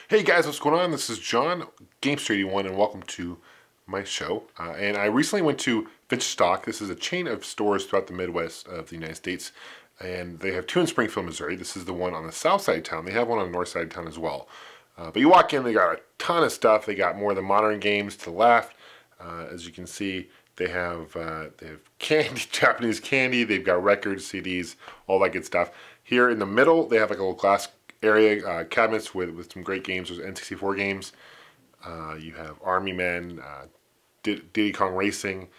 Hey guys, what's going on? This is John, Gamester81, and welcome to my show. And I recently went to Vintage Stock. This is a chain of stores throughout the Midwest of the United States, and they have two in Springfield, Missouri. This is the one on the south side of town. They have one on the north side of town as well. But you walk in, they got a ton of stuff. They got more of the modern games to the left. As you can see, they have candy, Japanese candy. They've got records, CDs, all that good stuff. Here in the middle, they have like a little glass area cabinets with some great games. There's N64 games. You have Army Men, Diddy Kong Racing.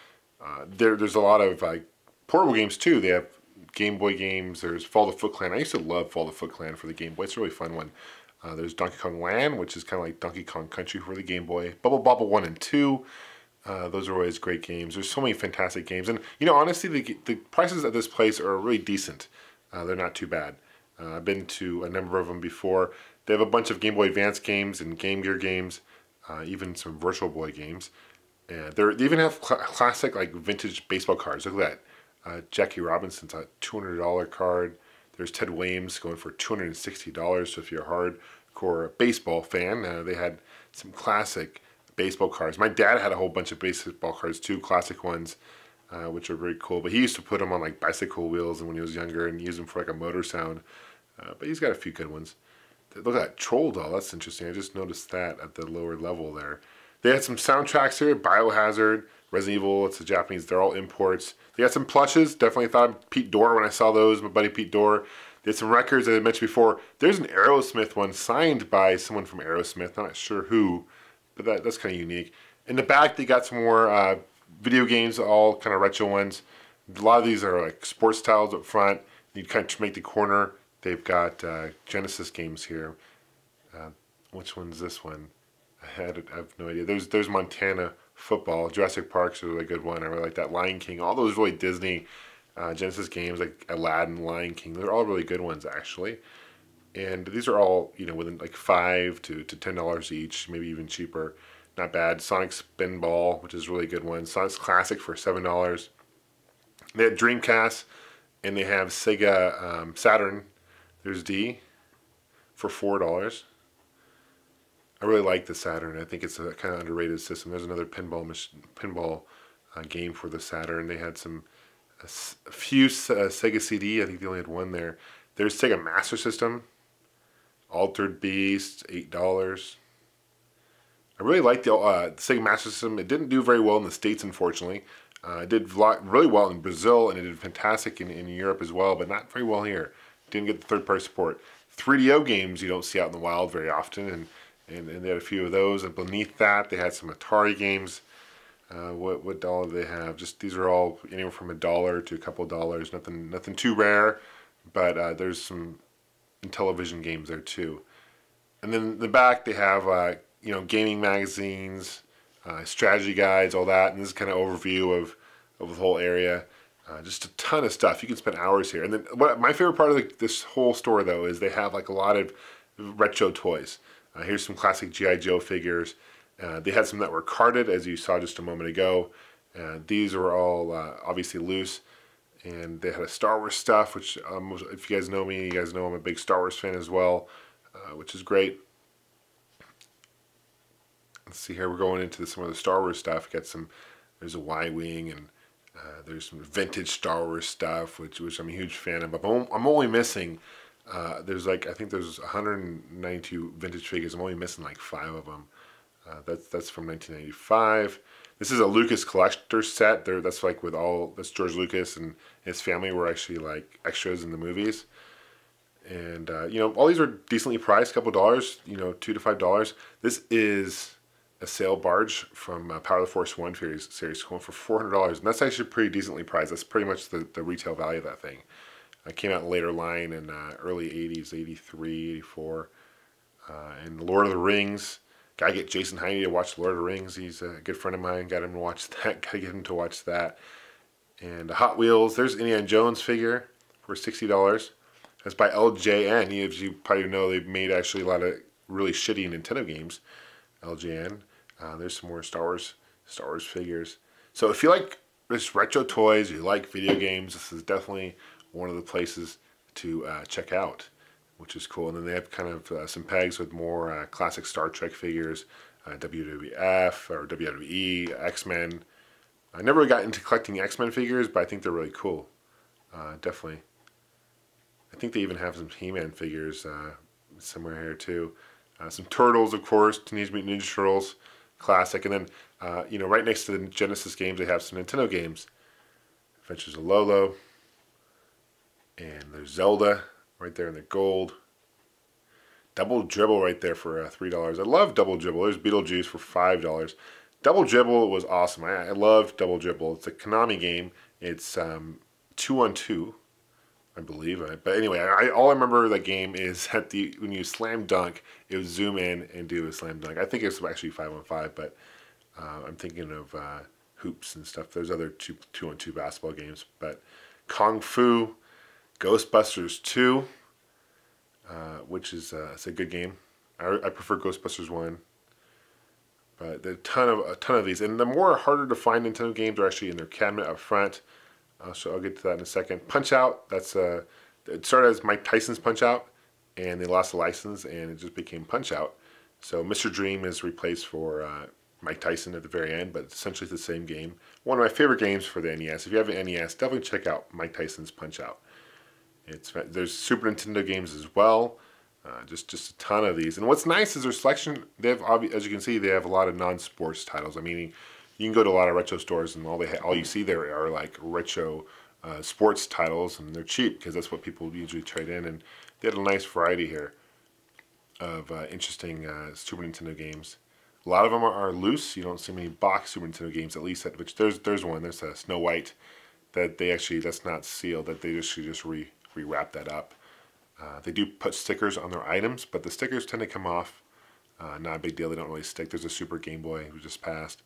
There's a lot of portable games too. They have Game Boy games. There's Fall the Foot Clan. I used to love Fall the Foot Clan for the Game Boy. It's a really fun one. There's Donkey Kong Land, which is kind of like Donkey Kong Country for the Game Boy. Bubble Bobble 1 and 2. Those are always great games. There's so many fantastic games. And, you know, honestly, the prices at this place are really decent. They're not too bad. I've been to a number of them before. They have a bunch of Game Boy Advance games and Game Gear games, even some Virtual Boy games. And they even have classic, like, vintage baseball cards. Look at that. Jackie Robinson's a $200 card. There's Ted Williams going for $260. So if you're a hardcore baseball fan, they had some classic baseball cards. My dad had a whole bunch of baseball cards too, classic ones, which are very cool. But he used to put them on like bicycle wheels when he was younger and use them for like a motor sound. But he's got a few good ones. Look at that Troll doll. That's interesting. I just noticed that at the lower level there. They had some soundtracks here. Biohazard, Resident Evil. It's the Japanese. They're all imports. They had some plushes. Definitely thought of Pete Dorr when I saw those. My buddy Pete Dorr. They had some records that I mentioned before. There's an Aerosmith one signed by someone from Aerosmith. Not sure who, but that's kind of unique. In the back, they got some more video games, all kind of retro ones. A lot of these are like sports tiles up front. You kind of make the corner. They've got Genesis games here. Which one's this one? I have no idea. There's Montana football. Jurassic Park's a really good one. I really like that. Lion King. All those really Disney Genesis games like Aladdin, Lion King. They're all really good ones actually. And these are all, you know, within like $5 to $10 each, maybe even cheaper. Not bad. Sonic Spinball, which is a really good one. Sonic's Classic for $7. They have Dreamcast, and they have Sega Saturn. There's D for $4. I really like the Saturn. I think it's a kind of underrated system. There's another pinball game for the Saturn. They had a few Sega CD. I think they only had one there. There's Sega Master System. Altered Beast, $8. I really like the Sega Master System. It didn't do very well in the States, unfortunately. It did really well in Brazil, and it did fantastic in Europe as well, but not very well here. Didn't get the third-party support. 3DO games you don't see out in the wild very often, and they had a few of those. And beneath that, they had some Atari games. What dollar do they have? Just these are all anywhere from $1 to a couple of dollars. Nothing too rare, but there's some television games there too. And then in the back they have you know, gaming magazines, strategy guides, all that. And this is kind of overview of the whole area. Just a ton of stuff. You can spend hours here. And then my favorite part of this whole store though is they have like a lot of retro toys. Here's some classic G.I. Joe figures. They had some that were carded, as you saw just a moment ago. These were all obviously loose. And they had a Star Wars stuff, which if you guys know me, you guys know I'm a big Star Wars fan as well, which is great. Let's see here, we're going into some of the Star Wars stuff. There's a Y-Wing, and there's some vintage Star Wars stuff, which I'm a huge fan of. But I'm only missing, there's like, I think there's 192 vintage figures. I'm only missing like 5 of them. That's from 1995. This is a Lucas collector set. That's like that's George Lucas and his family were actually like extras in the movies. And you know, all these are decently priced, a couple dollars, you know, $2 to $5. This is a sail barge from Power of the Force 1 series going for $400, and that's actually pretty decently priced. That's pretty much the retail value of that thing. It came out in later line in early 80s, 83, 84. And Lord of the Rings. Gotta get Jason Heine to watch Lord of the Rings. He's a good friend of mine. Got him to watch that. Gotta get him to watch that. And Hot Wheels. There's Indiana Jones figure for $60. That's by LJN. As you probably know, they've made actually a lot of really shitty Nintendo games. LJN. There's some more Star Wars figures. So if you like just retro toys, you like video games, this is definitely one of the places to check out. which is cool. And then they have kind of some pegs with more classic Star Trek figures, WWF or WWE, X-Men. I never really got into collecting X-Men figures, but I think they're really cool. Definitely. I think they even have some He-Man figures somewhere here too. Some Turtles, of course, Teenage Mutant Ninja Turtles, classic. And then, you know, right next to the Genesis games, they have some Nintendo games. Adventures of Lolo. And there's Zelda right there in the gold. Double Dribble right there for $3. I love Double Dribble. There's Beetlejuice for $5. Double Dribble was awesome. I love Double Dribble. It's a Konami game. It's 2-on-2, I believe. But anyway, all I remember that game is that when you slam dunk, it would zoom in and do a slam dunk. I think it's actually 5-on-5, but I'm thinking of hoops and stuff. There's other 2-on-2 basketball games. But Kung Fu, Ghostbusters 2, which is it's a good game. I prefer Ghostbusters 1. But there are a ton of these, and the more harder to find Nintendo games are actually in their cabinet up front. So I'll get to that in a second. Punch Out. It started as Mike Tyson's Punch Out, and they lost the license, and it just became Punch Out. So Mr. Dream is replaced for Mike Tyson at the very end, but essentially it's the same game. One of my favorite games for the NES. If you have an NES, definitely check out Mike Tyson's Punch Out. There's Super Nintendo games as well. Just a ton of these. And what's nice is their selection. They have, as you can see, they have a lot of non-sports titles. I mean, you can go to a lot of retro stores and all you see there are like retro sports titles, and they're cheap because that's what people usually trade in. And they had a nice variety here of interesting Super Nintendo games. A lot of them are loose. You don't see many box Super Nintendo games, at least which there's one. There's a Snow White that that's not sealed. That they just rewrap that up. They do put stickers on their items, but the stickers tend to come off. Not a big deal. They don't really stick. There's a Super Game Boy who just passed.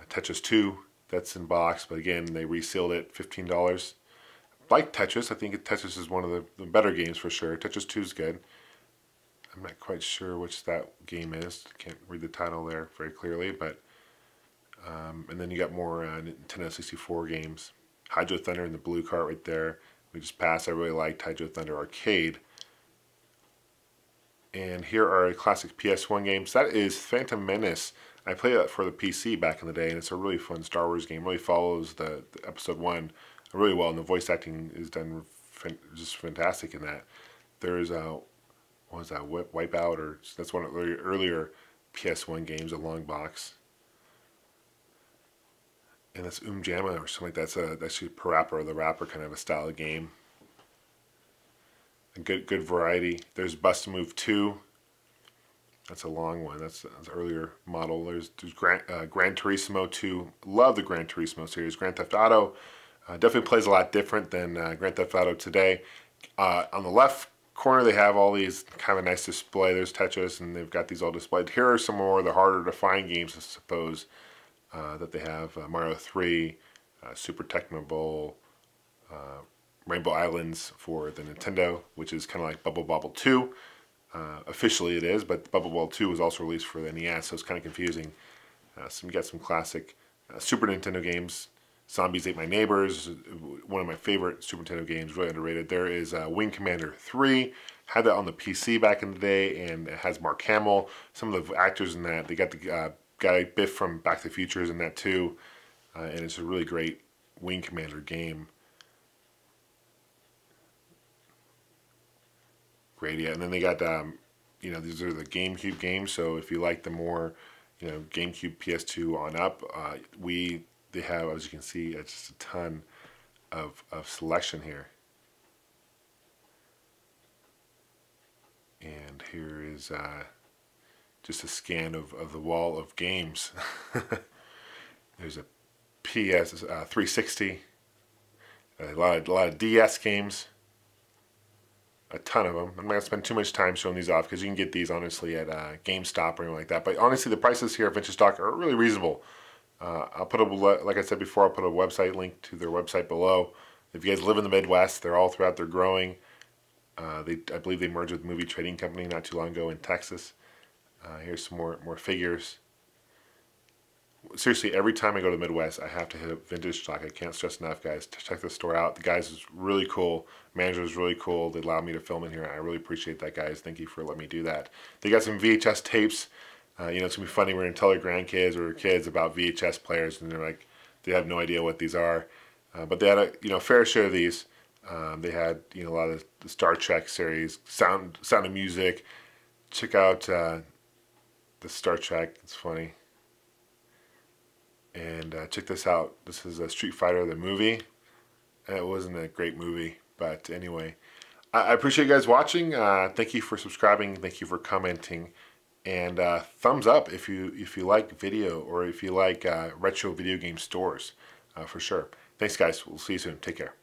Tetris 2, that's in box, but again, they resealed it, $15. Like Tetris, I think Tetris is one of the better games for sure. Tetris 2 is good. I'm not quite sure which that game is. Can't read the title there very clearly, but and then you got more Nintendo 64 games. Hydro Thunder in the blue cart right there. We just passed. I really liked Hydro Thunder Arcade. And here are classic PS1 games. That is Phantom Menace. I played that for the PC back in the day, and it's a really fun Star Wars game. It really follows the episode 1 really well, and the voice acting is done just fantastic in that. There's what was that, Wipeout, or that's one of the earlier PS1 games, a long box. And that's Jamma or something like that. That's actually Parappa, the rapper kind of a style of game. A good variety. There's Bust a Move 2. That's a long one. That's an earlier model. There's Gran Turismo 2. Love the Gran Turismo series. Grand Theft Auto definitely plays a lot different than Grand Theft Auto today. On the left corner, they have all these kind of a nice display. There's Tetris, and they've got these all displayed. Here are some more of the harder to find games, I suppose, that they have. Mario 3, Super Tecmo Bowl, Rainbow Islands for the Nintendo, which is kind of like Bubble Bobble 2. Officially it is, but Bubble Bobble 2 was also released for the NES, so it's kind of confusing. So we got some classic Super Nintendo games. Zombies Ate My Neighbors, one of my favorite Super Nintendo games, really underrated. There is Wing Commander 3. Had that on the PC back in the day, and it has Mark Hamill. Some of the actors in that, they got the guy Biff from Back to the Future is in that too, and it's a really great Wing Commander game. Great, yeah. And then they got, you know, these are the GameCube games. So if you like the more, you know, GameCube, PS2 on up, they have, as you can see, just a ton of selection here. And here is just a scan of the wall of games. There's a PS 360, a lot of DS games. A ton of them. I'm not going to spend too much time showing these off because you can get these honestly at GameStop or anything like that. But honestly, the prices here at Vintage Stock are really reasonable. I'll put like I said before, I'll put a website link to their website below. If you guys live in the Midwest, they're all throughout. They're growing. I believe they merged with Movie Trading Company not too long ago in Texas. Here's some more figures. seriously, every time I go to the Midwest, I have to hit up Vintage Stock. I can't stress enough, guys, to check the store out. The guys is really cool. Manager is really cool. They allowed me to film in here. I really appreciate that, guys. Thank you for letting me do that. They got some VHS tapes. You know, it's gonna be funny. We're gonna tell our grandkids or kids about VHS players, and they're like, they have no idea what these are. But they had a fair share of these. They had a lot of the Star Trek series, Sound of Music. Check out the Star Trek. It's funny. And check this out. This is a Street Fighter the movie. It wasn't a great movie, but anyway, I appreciate you guys watching. Thank you for subscribing. Thank you for commenting, and thumbs up if you like video or if you like retro video game stores, for sure. Thanks, guys. We'll see you soon. Take care.